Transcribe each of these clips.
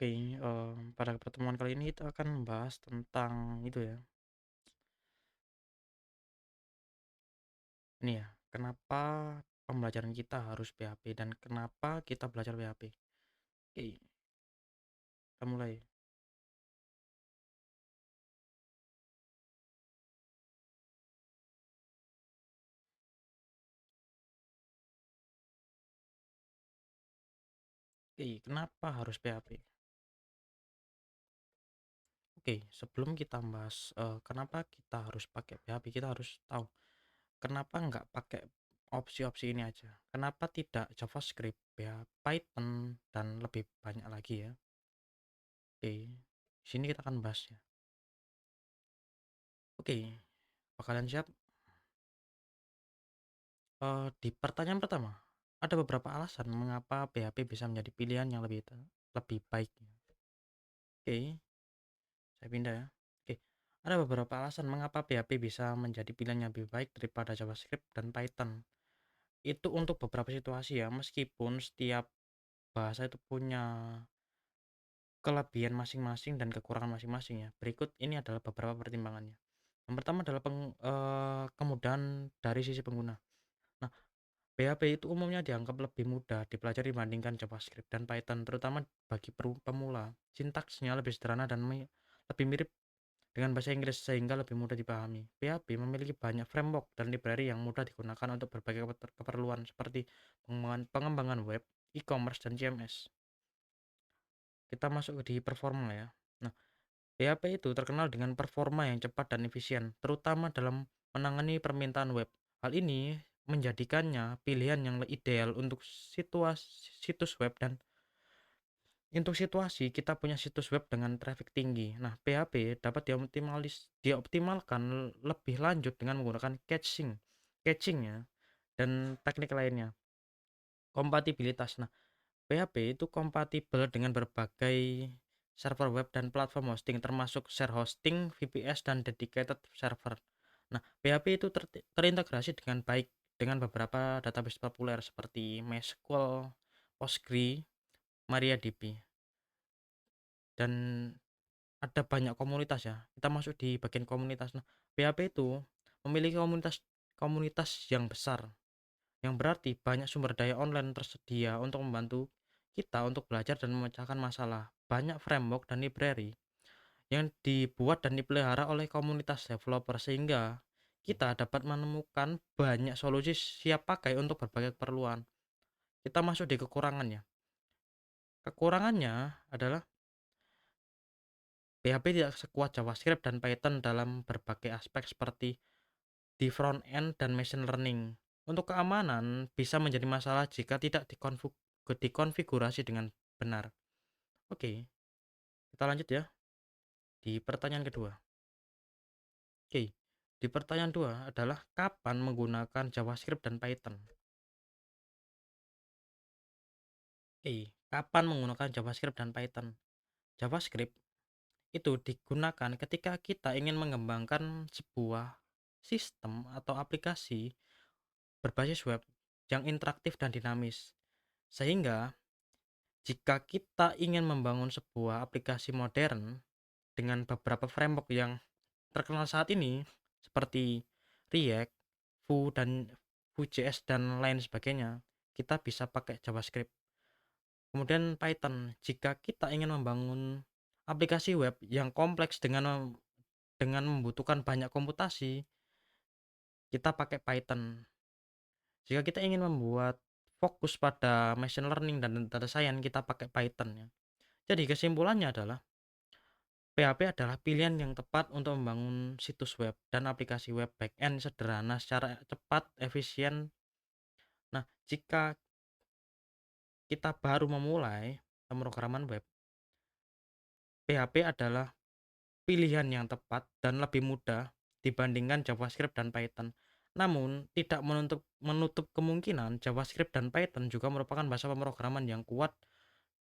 Oke, pada pertemuan kali ini kita akan membahas tentang itu ya, ini ya, kenapa pembelajaran kita harus PHP dan kenapa kita belajar PHP. Oke, kita mulai. Oke, kenapa harus PHP? Oke, sebelum kita bahas kenapa kita harus pakai PHP, kita harus tahu kenapa nggak pakai opsi-opsi ini aja. Kenapa tidak JavaScript, ya, Python dan lebih banyak lagi ya. Oke, di sini kita akan bahas ya. Oke, kalian siap? Di pertanyaan pertama, ada beberapa alasan mengapa PHP bisa menjadi pilihan yang lebih baik. Oke, saya pindah ya. Oke, ada beberapa alasan mengapa PHP bisa menjadi pilihan yang lebih baik daripada JavaScript dan Python. Itu untuk beberapa situasi ya, meskipun setiap bahasa itu punya kelebihan masing-masing dan kekurangan masing-masing ya. Berikut ini adalah beberapa pertimbangannya. Yang pertama adalah kemudahan dari sisi pengguna. Nah, PHP itu umumnya dianggap lebih mudah dipelajari dibandingkan JavaScript dan Python, terutama bagi pemula. Sintaksnya lebih sederhana dan lebih mirip dengan bahasa Inggris sehingga lebih mudah dipahami. PHP memiliki banyak framework dan library yang mudah digunakan untuk berbagai keperluan seperti pengembangan web, e-commerce, dan CMS. Kita masuk di performa ya. Nah, PHP itu terkenal dengan performa yang cepat dan efisien, terutama dalam menangani permintaan web. Hal ini menjadikannya pilihan yang ideal untuk situs web dan untuk situasi kita punya situs web dengan traffic tinggi. Nah, PHP dapat dioptimalkan lebih lanjut dengan menggunakan caching ya, dan teknik lainnya. Kompatibilitas. Nah, PHP itu kompatibel dengan berbagai server web dan platform hosting termasuk share hosting, VPS, dan dedicated server. Nah, PHP itu terintegrasi dengan baik dengan beberapa database populer seperti MySQL, Postgre, MariaDB, dan ada banyak komunitas ya. Kita masuk di bagian komunitas. Nah, PHP itu memiliki komunitas komunitas yang besar, yang berarti banyak sumber daya online tersedia untuk membantu kita untuk belajar dan memecahkan masalah. Banyak framework dan library yang dibuat dan dipelihara oleh komunitas developer sehingga kita dapat menemukan banyak solusi siap pakai untuk berbagai keperluan. Kita masuk di kekurangannya. Kekurangannya adalah PHP tidak sekuat JavaScript dan Python dalam berbagai aspek seperti di front end dan machine learning. Untuk keamanan bisa menjadi masalah jika tidak dikonfigurasi dengan benar. Oke, kita lanjut ya di pertanyaan kedua. Oke, di pertanyaan dua adalah kapan menggunakan JavaScript dan Python. Oke, kapan menggunakan JavaScript dan Python? JavaScript itu digunakan ketika kita ingin mengembangkan sebuah sistem atau aplikasi berbasis web yang interaktif dan dinamis. Sehingga jika kita ingin membangun sebuah aplikasi modern dengan beberapa framework yang terkenal saat ini seperti React, Vue.js dan lain sebagainya, kita bisa pakai JavaScript. Kemudian Python, jika kita ingin membangun aplikasi web yang kompleks dengan membutuhkan banyak komputasi, kita pakai Python. Jika kita ingin membuat fokus pada machine learning dan data science, kita pakai Python ya. Jadi kesimpulannya adalah PHP adalah pilihan yang tepat untuk membangun situs web dan aplikasi web backend sederhana secara cepat, efisien. Nah, jika kita baru memulai pemrograman web, PHP adalah pilihan yang tepat dan lebih mudah dibandingkan JavaScript dan Python. Namun, tidak menutup kemungkinan JavaScript dan Python juga merupakan bahasa pemrograman yang kuat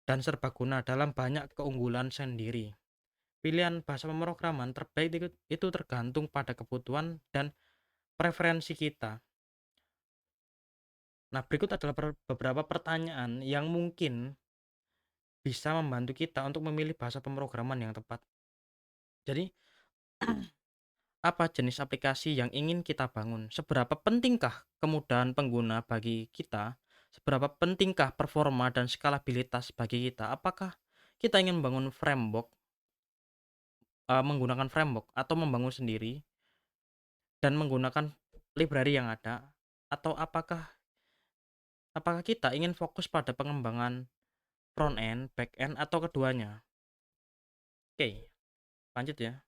dan serbaguna dalam banyak keunggulan sendiri. Pilihan bahasa pemrograman terbaik itu tergantung pada kebutuhan dan preferensi kita. Nah, berikut adalah beberapa pertanyaan yang mungkin bisa membantu kita untuk memilih bahasa pemrograman yang tepat. Jadi, apa jenis aplikasi yang ingin kita bangun? Seberapa pentingkah kemudahan pengguna bagi kita? Seberapa pentingkah performa dan skalabilitas bagi kita? Apakah kita ingin membangun framework, menggunakan framework atau membangun sendiri dan menggunakan library yang ada? Atau apakah kita ingin fokus pada pengembangan front end, back end, atau keduanya? Oke, lanjut ya.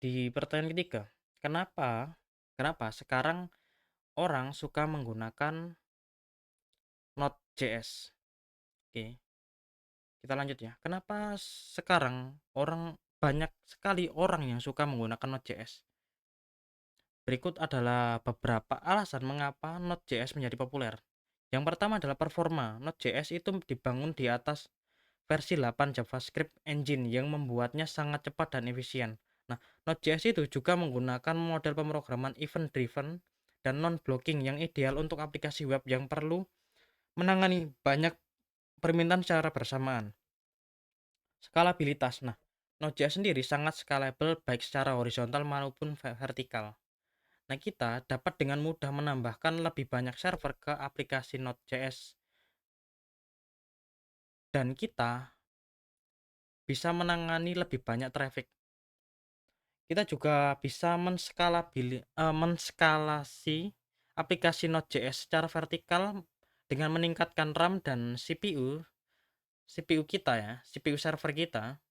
Di pertanyaan ketiga, kenapa kenapa sekarang orang suka menggunakan Node.js? Oke, kita lanjut ya. Kenapa sekarang banyak sekali orang yang suka menggunakan Node.js? Berikut adalah beberapa alasan mengapa Node.js menjadi populer. Yang pertama adalah performa. Node.js itu dibangun di atas versi 8 JavaScript Engine yang membuatnya sangat cepat dan efisien. Nah, Node.js itu juga menggunakan model pemrograman event-driven dan non-blocking yang ideal untuk aplikasi web yang perlu menangani banyak permintaan secara bersamaan. Skalabilitas. Nah, Node.js sendiri sangat scalable baik secara horizontal maupun vertikal. Nah, kita dapat dengan mudah menambahkan lebih banyak server ke aplikasi Node.js dan kita bisa menangani lebih banyak traffic. Kita juga bisa menskalasi aplikasi Node.js secara vertikal dengan meningkatkan RAM dan CPU kita ya, CPU server kita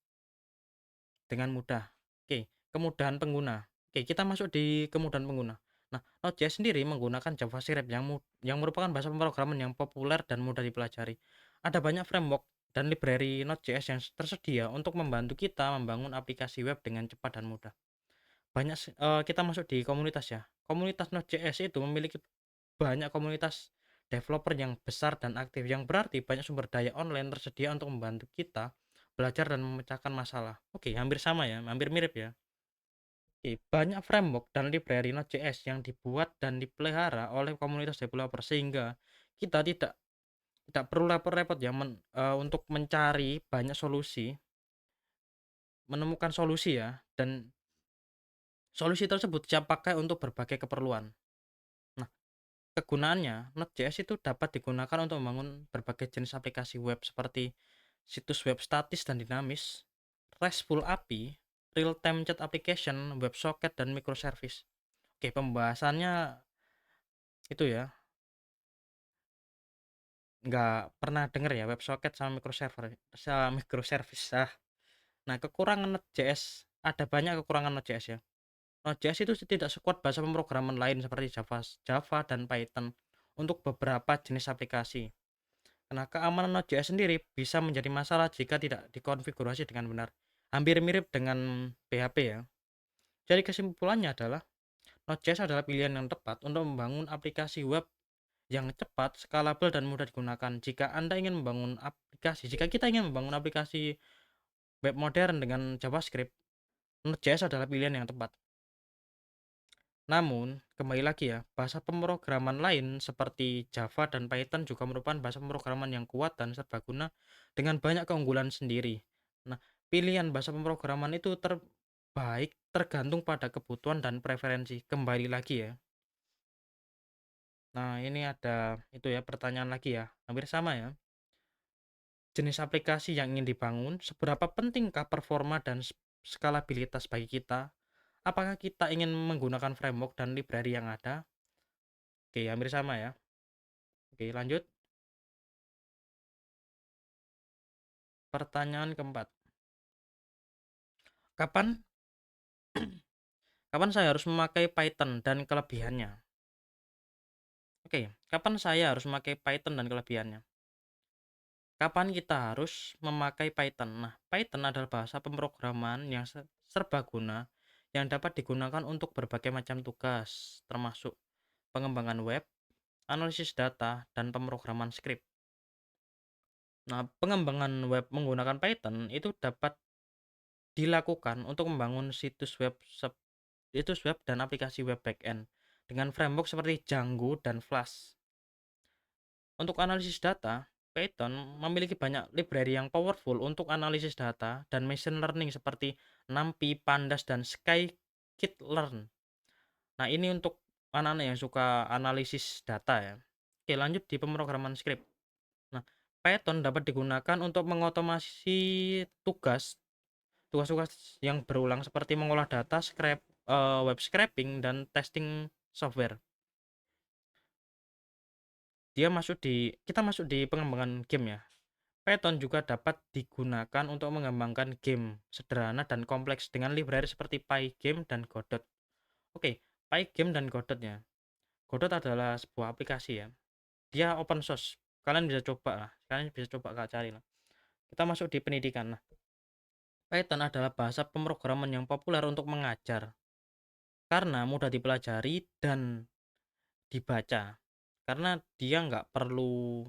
dengan mudah. Oke, kemudahan pengguna. Oke, kita masuk di kemudahan pengguna. Nah, Node.js sendiri menggunakan JavaScript yang merupakan bahasa pemrograman yang populer dan mudah dipelajari. Ada banyak framework dan library Node.js yang tersedia untuk membantu kita membangun aplikasi web dengan cepat dan mudah. Kita masuk di komunitas ya. Komunitas Node.js itu memiliki banyak komunitas developer yang besar dan aktif, yang berarti banyak sumber daya online tersedia untuk membantu kita belajar dan memecahkan masalah. Oke, hampir sama ya, hampir mirip ya. Oke, banyak framework dan library Node.js yang dibuat dan dipelihara oleh komunitas developer sehingga kita tidak perlu repot-repot ya untuk mencari banyak solusi, menemukan solusi ya, dan solusi tersebut siap pakai untuk berbagai keperluan. Nah, kegunaannya, Node.js itu dapat digunakan untuk membangun berbagai jenis aplikasi web seperti situs web statis dan dinamis, RESTful API, real-time chat application, WebSocket, dan microservice. Oke, pembahasannya itu ya, nggak pernah denger ya WebSocket sama microservice. Nah, kekurangan Node.js, ada banyak kekurangan Node.js ya. Node.js itu tidak sekuat bahasa pemrograman lain seperti Java dan Python untuk beberapa jenis aplikasi. Karena keamanan Node.js sendiri bisa menjadi masalah jika tidak dikonfigurasi dengan benar. Hampir mirip dengan PHP ya. Jadi kesimpulannya adalah Node.js adalah pilihan yang tepat untuk membangun aplikasi web yang cepat, skalabel, dan mudah digunakan. Jika kita ingin membangun aplikasi web modern dengan JavaScript, Node.js adalah pilihan yang tepat. Namun, kembali lagi ya, bahasa pemrograman lain seperti Java dan Python juga merupakan bahasa pemrograman yang kuat dan serbaguna dengan banyak keunggulan sendiri. Nah, pilihan bahasa pemrograman itu terbaik tergantung pada kebutuhan dan preferensi. Kembali lagi ya. Nah, ini ada itu ya pertanyaan lagi ya. Hampir sama ya. Jenis aplikasi yang ingin dibangun, seberapa pentingkah performa dan skalabilitas bagi kita? Apakah kita ingin menggunakan framework dan library yang ada? Oke, hampir sama ya. Oke, lanjut. Pertanyaan keempat. Kapan kapan saya harus memakai Python dan kelebihannya? Oke, kapan saya harus memakai Python dan kelebihannya? Kapan kita harus memakai Python? Nah, Python adalah bahasa pemrograman yang serbaguna yang dapat digunakan untuk berbagai macam tugas, termasuk pengembangan web, analisis data, dan pemrograman script. Nah, pengembangan web menggunakan Python itu dapat dilakukan untuk membangun situs web dan aplikasi web backend dengan framework seperti Django dan Flash. Untuk analisis data, Python memiliki banyak library yang powerful untuk analisis data dan machine learning seperti NumPy, Pandas, dan Scikit-learn. Nah, ini untuk anak-anak yang suka analisis data ya. Oke, lanjut di pemrograman script. Nah, Python dapat digunakan untuk mengotomasi tugas-tugas yang berulang seperti mengolah data, web scraping, dan testing software. Kita masuk di pengembangan game ya. Python juga dapat digunakan untuk mengembangkan game sederhana dan kompleks dengan library seperti Pygame dan Godot. Oke, Pygame dan Godot ya. Godot adalah sebuah aplikasi ya. Dia open source. Kalian bisa coba Kak cari lah. Kita masuk di pendidikan. Nah, Python adalah bahasa pemrograman yang populer untuk mengajar karena mudah dipelajari dan dibaca. Karena dia nggak perlu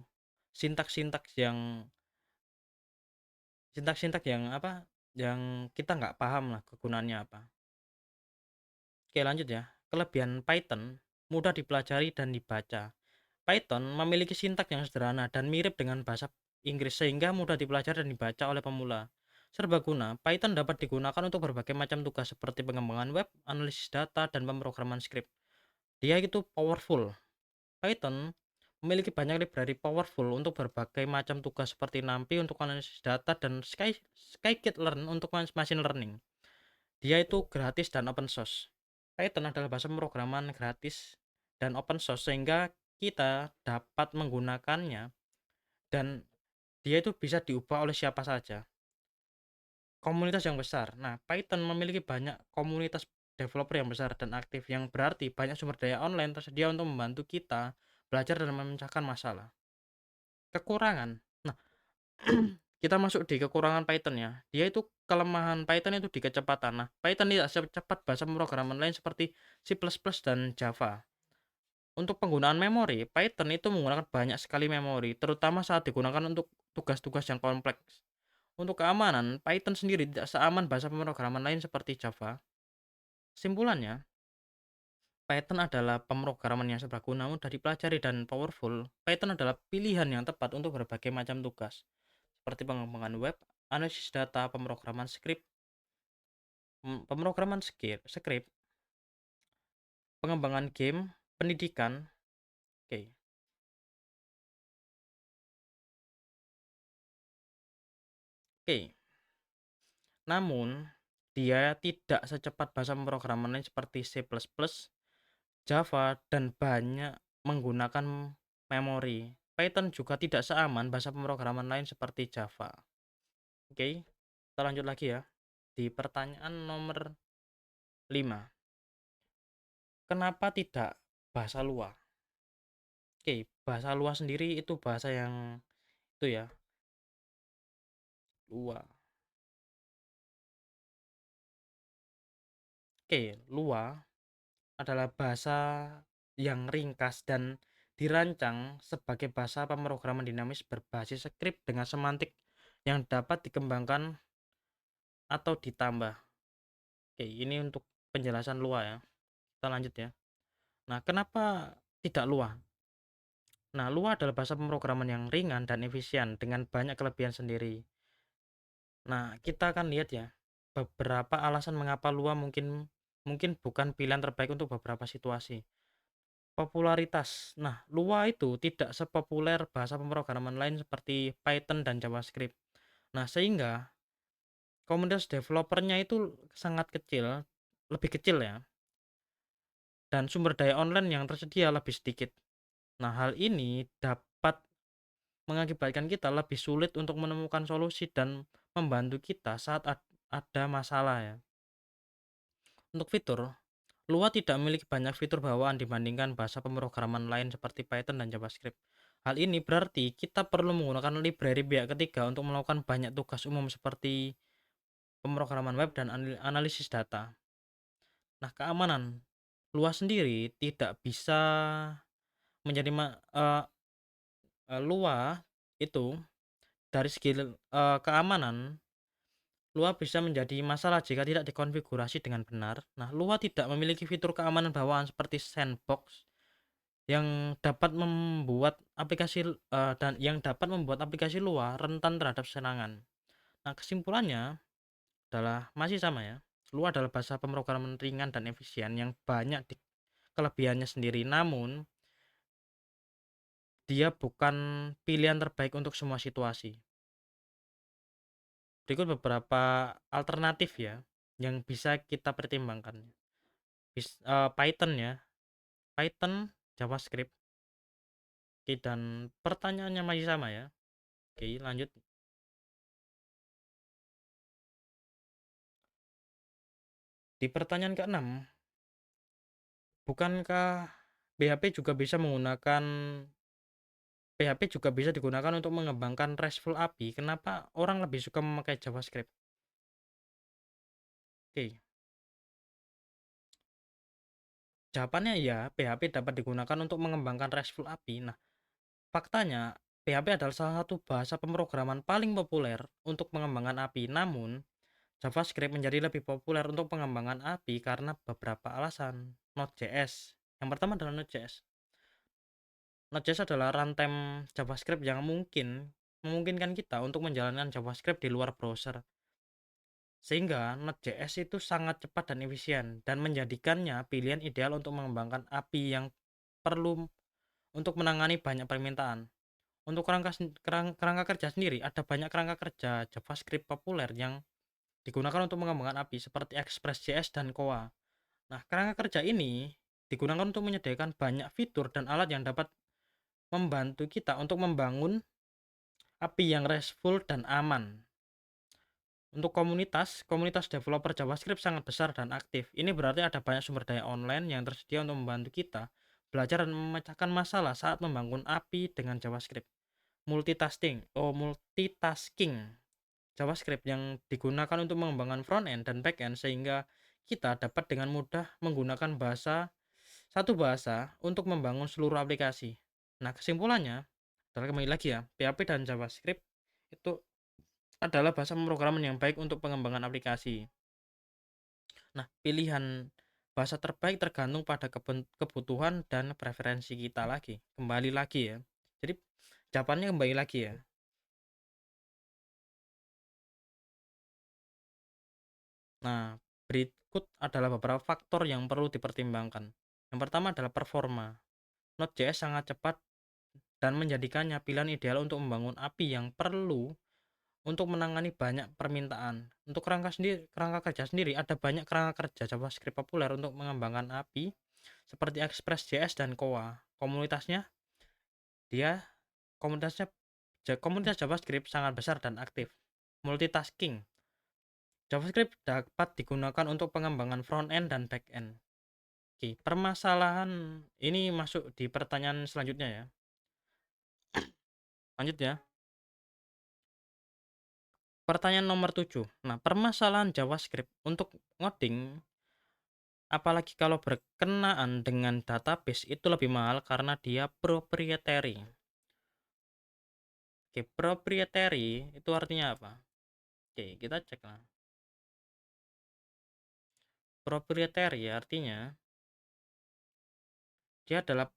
sintaks-sintaks yang sintak-sintak yang apa, yang kita nggak paham lah kegunaannya apa. Oke, lanjut ya. Kelebihan Python mudah dipelajari dan dibaca. Python memiliki sintak yang sederhana dan mirip dengan bahasa Inggris sehingga mudah dipelajari dan dibaca oleh pemula. Serbaguna, Python dapat digunakan untuk berbagai macam tugas seperti pengembangan web, analisis data, dan pemrograman script. Dia itu powerful. Python memiliki banyak library powerful untuk berbagai macam tugas seperti NumPy untuk analisis data dan Scikit-learn untuk machine learning. Dia itu gratis dan open source. Python adalah bahasa pemrograman gratis dan open source sehingga kita dapat menggunakannya dan dia itu bisa diubah oleh siapa saja. Komunitas yang besar. Nah, Python memiliki banyak komunitas developer yang besar dan aktif yang berarti banyak sumber daya online tersedia untuk membantu kita belajar dan memecahkan masalah. Kekurangan. Nah, kita masuk di kekurangan Python ya. Dia itu kelemahan Python itu di kecepatan. Nah, Python tidak secepat bahasa pemrograman lain seperti C++ dan Java. Untuk penggunaan memori, Python itu menggunakan banyak sekali memori, terutama saat digunakan untuk tugas-tugas yang kompleks. Untuk keamanan, Python sendiri tidak seaman bahasa pemrograman lain seperti Java. Kesimpulannya, Python adalah pemrograman yang serbaguna, mudah dipelajari, dan powerful. Python adalah pilihan yang tepat untuk berbagai macam tugas, seperti pengembangan web, analisis data, pemrograman script, pengembangan game, pendidikan. Oke. Oke. Namun, dia tidak secepat bahasa pemrograman lain seperti C++, Java, dan banyak menggunakan memori. Python juga tidak seaman bahasa pemrograman lain seperti Java. Oke, kita lanjut lagi ya. Di pertanyaan nomor 5. Kenapa tidak bahasa Lua? Oke, bahasa Lua sendiri itu bahasa yang itu ya, Lua. Oke, Lua adalah bahasa yang ringkas dan dirancang sebagai bahasa pemrograman dinamis berbasis skrip dengan semantik yang dapat dikembangkan atau ditambah. Oke, ini untuk penjelasan Lua ya. Kita lanjut ya. Nah, kenapa tidak Lua? Nah, Lua adalah bahasa pemrograman yang ringan dan efisien dengan banyak kelebihan sendiri. Nah, kita akan lihat ya beberapa alasan mengapa Lua mungkin bukan pilihan terbaik untuk beberapa situasi. Popularitas. Nah, Lua itu tidak sepopuler bahasa pemrograman lain seperti Python dan JavaScript. Nah, sehingga komunitas developernya itu sangat kecil, lebih kecil ya, dan sumber daya online yang tersedia lebih sedikit. Nah, hal ini dapat mengakibatkan kita lebih sulit untuk menemukan solusi dan membantu kita saat ada masalah ya. Untuk fitur, Lua tidak memiliki banyak fitur bawaan dibandingkan bahasa pemrograman lain seperti Python dan JavaScript. Hal ini berarti kita perlu menggunakan library pihak ketiga untuk melakukan banyak tugas umum seperti pemrograman web dan analisis data. Nah, keamanan. Lua sendiri tidak bisa menjadi Lua itu dari segi keamanan, Lua bisa menjadi masalah jika tidak dikonfigurasi dengan benar. Nah, Lua tidak memiliki fitur keamanan bawaan seperti sandbox yang dapat membuat aplikasi dan yang dapat membuat aplikasi luar rentan terhadap serangan. Nah, kesimpulannya adalah masih sama ya. Lua adalah bahasa pemrograman ringan dan efisien yang banyak kelebihannya sendiri, namun dia bukan pilihan terbaik untuk semua situasi. Berikut beberapa alternatif ya yang bisa kita pertimbangkan. Python ya, Python, JavaScript. Oke, dan pertanyaannya masih sama ya. Oke, lanjut. Di pertanyaan ke-6, bukankah PHP juga bisa digunakan untuk mengembangkan RESTful API? Kenapa orang lebih suka memakai JavaScript? Oke, jawabannya ya, PHP dapat digunakan untuk mengembangkan RESTful API. Nah, faktanya, PHP adalah salah satu bahasa pemrograman paling populer untuk pengembangan API. Namun, JavaScript menjadi lebih populer untuk pengembangan API karena beberapa alasan. Node.js. Yang pertama adalah Node.js. Node.js adalah runtime JavaScript yang memungkinkan kita untuk menjalankan JavaScript di luar browser. Sehingga Node.js itu sangat cepat dan efisien dan menjadikannya pilihan ideal untuk mengembangkan API yang perlu untuk menangani banyak permintaan. Untuk kerangka kerja sendiri, ada banyak kerangka kerja JavaScript populer yang digunakan untuk mengembangkan API seperti Express.js dan Koa. Nah, kerangka kerja ini digunakan untuk menyediakan banyak fitur dan alat yang dapat membantu kita untuk membangun API yang RESTful dan aman. Untuk komunitas developer JavaScript sangat besar dan aktif. Ini berarti ada banyak sumber daya online yang tersedia untuk membantu kita belajar dan memecahkan masalah saat membangun API dengan JavaScript. Multitasking JavaScript yang digunakan untuk mengembangkan front-end dan back-end sehingga kita dapat dengan mudah menggunakan satu bahasa untuk membangun seluruh aplikasi. Nah, kesimpulannya adalah kembali lagi ya, PHP dan JavaScript itu adalah bahasa pemrograman yang baik untuk pengembangan aplikasi. Nah, pilihan bahasa terbaik tergantung pada kebutuhan dan preferensi kita lagi. Kembali lagi ya. Jadi jawabannya kembali lagi ya. Nah, berikut adalah beberapa faktor yang perlu dipertimbangkan. Yang pertama adalah performa. Node.js sangat cepat dan menjadikannya pilihan ideal untuk membangun API yang perlu untuk menangani banyak permintaan. Untuk kerangka kerja sendiri, ada banyak kerangka kerja JavaScript populer untuk mengembangkan API seperti Express.js dan Koa. Dia komunitasnya komunitas JavaScript sangat besar dan aktif. Multitasking. JavaScript dapat digunakan untuk pengembangan front-end dan back-end. Oke, permasalahan ini masuk di pertanyaan selanjutnya ya. Lanjut ya. Pertanyaan nomor 7. Nah, permasalahan JavaScript untuk ngoding apalagi kalau berkenaan dengan database itu lebih mahal karena dia proprietary. Oke, proprietary itu artinya apa? Oke, kita cek lah. Proprietary artinya dia adalah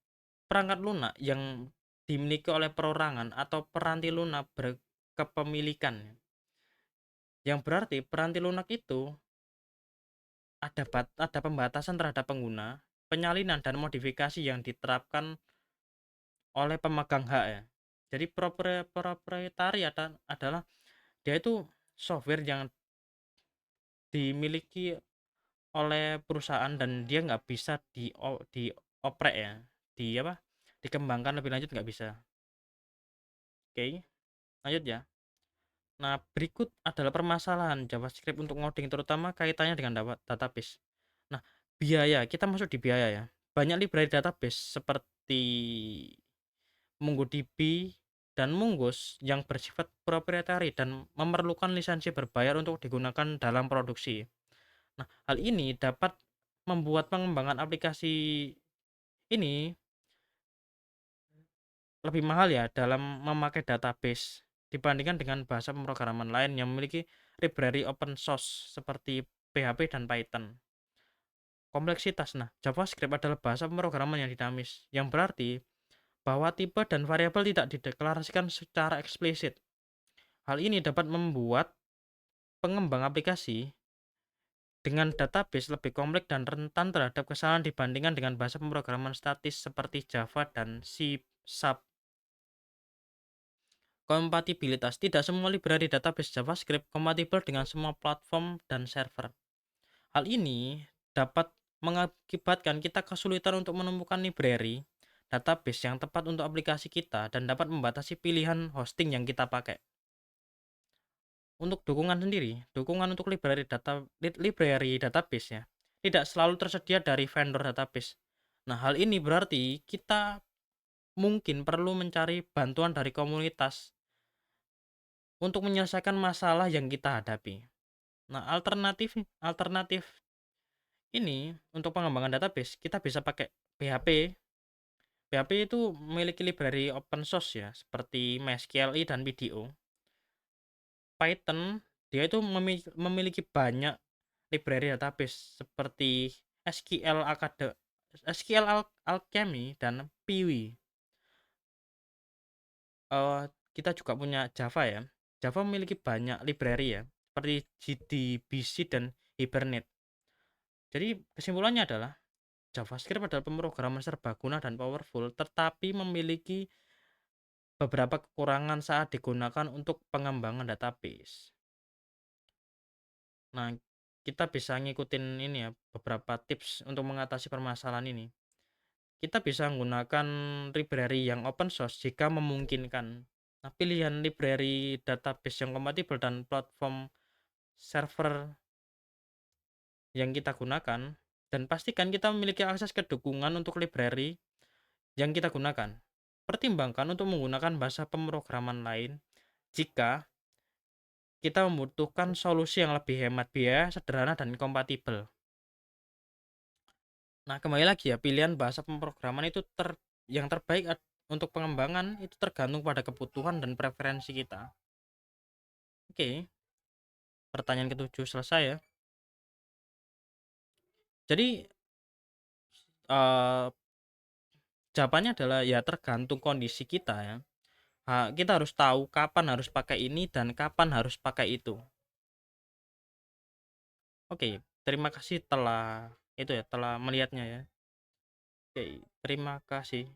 perangkat lunak yang dimiliki oleh perorangan atau peranti lunak berkepemilikan. Yang berarti peranti lunak itu ada pembatasan terhadap pengguna, penyalinan dan modifikasi yang diterapkan oleh pemegang hak ya. Jadi proprietary adalah dia itu software yang dimiliki oleh perusahaan dan dia nggak bisa dioprek ya, dikembangkan lebih lanjut nggak bisa. Oke, lanjut ya. Nah, berikut adalah permasalahan JavaScript untuk ngoding terutama kaitannya dengan database. Nah, biaya, kita masuk di biaya ya. Banyak library database seperti MongoDB dan Mongoose yang bersifat proprietary dan memerlukan lisensi berbayar untuk digunakan dalam produksi. Nah, hal ini dapat membuat pengembangan aplikasi ini lebih mahal ya dalam memakai database dibandingkan dengan bahasa pemrograman lain yang memiliki library open source seperti PHP dan Python. kompleksitas. Nah, JavaScript adalah bahasa pemrograman yang dinamis, yang berarti bahwa tipe dan variabel tidak dideklarasikan secara eksplisit. Hal ini dapat membuat pengembang aplikasi dengan database lebih kompleks dan rentan terhadap kesalahan dibandingkan dengan bahasa pemrograman statis seperti Java dan C#. Kompatibilitas. Tidak semua library database JavaScript kompatibel dengan semua platform dan server. Hal ini dapat mengakibatkan kita kesulitan untuk menemukan library database yang tepat untuk aplikasi kita dan dapat membatasi pilihan hosting yang kita pakai. Untuk dukungan sendiri, dukungan untuk library database ya, tidak selalu tersedia dari vendor database. Nah, hal ini berarti kita mungkin perlu mencari bantuan dari komunitas untuk menyelesaikan masalah yang kita hadapi. Nah, alternatif alternatif ini untuk pengembangan database kita bisa pakai PHP. PHP itu memiliki library open source ya, seperti MySQL dan PDO. Python dia itu memiliki banyak library database seperti SQL Alchemy dan Piwi. Kita juga punya Java ya. Java memiliki banyak library ya, seperti JDBC dan Hibernate. Jadi kesimpulannya adalah JavaScript adalah pemrograman serbaguna dan powerful, tetapi memiliki beberapa kekurangan saat digunakan untuk pengembangan database. Nah, kita bisa ngikutin ini ya, beberapa tips untuk mengatasi permasalahan ini. Kita bisa menggunakan library yang open source jika memungkinkan. Nah, pilihan library database yang kompatibel dan platform server yang kita gunakan, dan pastikan kita memiliki akses ke dukungan untuk library yang kita gunakan. Pertimbangkan untuk menggunakan bahasa pemrograman lain jika kita membutuhkan solusi yang lebih hemat biaya, sederhana, dan kompatibel. Nah, kembali lagi ya, pilihan bahasa pemrograman itu yang terbaik untuk pengembangan itu tergantung pada kebutuhan dan preferensi kita. Oke, pertanyaan ketujuh selesai ya. Jadi jawabannya adalah ya tergantung kondisi kita ya. Kita harus tahu kapan harus pakai ini dan kapan harus pakai itu. Oke, terima kasih telah melihatnya ya. Oke, terima kasih.